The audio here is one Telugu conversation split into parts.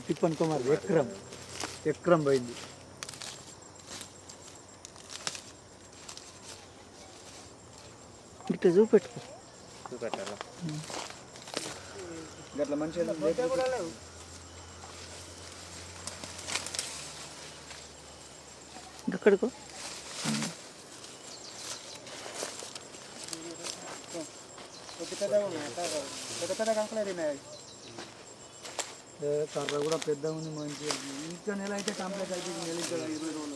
తిప్పన్ కుమార్ ఎక్రమ్ పోయింది. ఇట్లా చూపెట్టాలా గట్ల మంచిగా ఎక్కడికో కర్ర కూడా పెద్ద ఉంది మంచిగా. ఇంకా నెల అయితే కంప్లీట్ అయితే నెల 20 రోజులు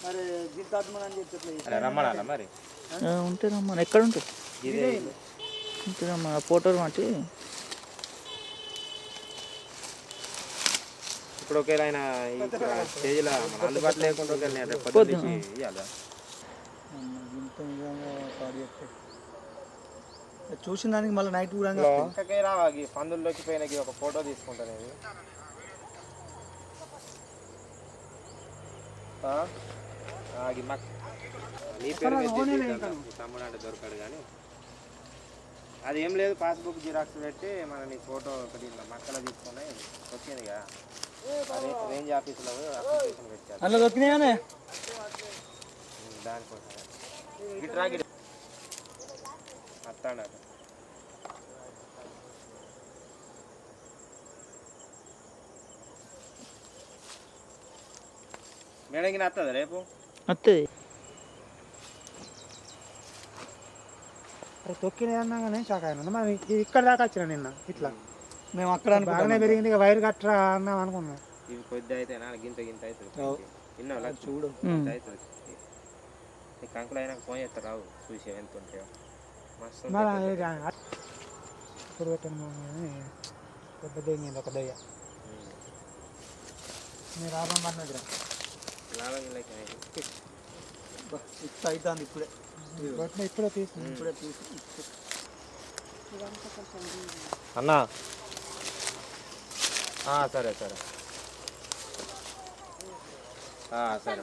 మరి జీతాత్మని అని చెప్పి రమ్మన్నా మరి ఉంటే రమ్మని. ఎక్కడ ఉంటుంది ఉంటే రమ్మా ఫోటోలు మాటి. ఇప్పుడు ఒకవేళ ఆయన స్టేజ్లో మన అందుబాటులో లేకుండా ఒకవేళ ఇవ్వాలా చూసిన దానికి మళ్ళీ నైట్ కూడా రావాలి. పందుల్లోకి పోయిన ఒక ఫోటో తీసుకుంటాను. నీ పేరు తమ్ముడు అంటే దొరకడు కానీ అది ఏం లేదు. పాస్బుక్ జిరాక్స్ పెట్టి మన నీ ఫోటో ఒకటి మక్కలో తీసుకొని వచ్చింది కదా, రేంజ్ ఆఫీసులో అప్లికేషన్ పెట్టారు. అందులో దొరికినాయనే దానికోసం గిట్రాగి అత్తాడు. మేడంకి వస్తుందా రేపు? వస్తుంది. తొక్కిన అన్నాగానే షాక్ అయినా. మరి ఇక్కడ దాకా వచ్చిన నిన్న ఇట్లా మేము అక్కడ బాగానే పెరిగింది. ఇక వైర్ కట్టరా అన్నాం అనుకున్నాం. ఇవి కొద్ది అయితే గింత అవుతుంది. తిన్నావు చూడు అవుతుంది. నీకు అంకులు అయినా ఫోన్ చేస్తారు రావు చూసి ఎంత ఉంటాయో మస్తు ఇప్పుడు పెట్టాను పెద్ద దెయ్యింది ఒక దయ్య. మీరు లాభం పడినదిరా లాభం ఇట్లా అవుతుంది. ఇప్పుడే తీసి అన్నా సరే సరే సరే.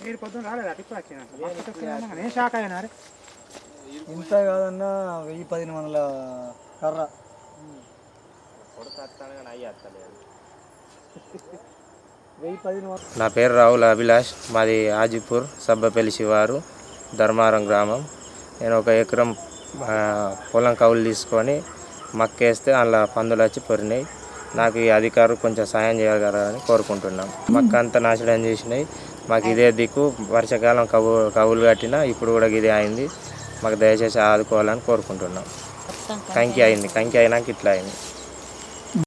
మీరు పొద్దున రాలేదా? ఇప్పుడు వచ్చిన నేను షాక్ అయినా. ఇంత కాదన్నా 1000-1500 కర్ర నా పేరు రావుల అభిలాష్. మాది ఆజిపూర్ సబ్బపల్లి శివారు ధర్మారం గ్రామం. నేను 1 ఎకరం పొలం కౌలు తీసుకొని మక్కేస్తే అందులో పందులు వచ్చి పొరినాయి. నాకు ఈ అధికారులు కొంచెం సాయం చేయగలరని కోరుకుంటున్నాం. మక్క అంతా నాశనం చేసినాయి. మాకు ఇదే దిక్కు. వర్షాకాలం కవులు కట్టినా ఇప్పుడు కూడా ఇదే అయింది. మాకు దయచేసి ఆదుకోవాలని కోరుకుంటున్నాం. కంకి అయినాక ఇట్లా అయింది.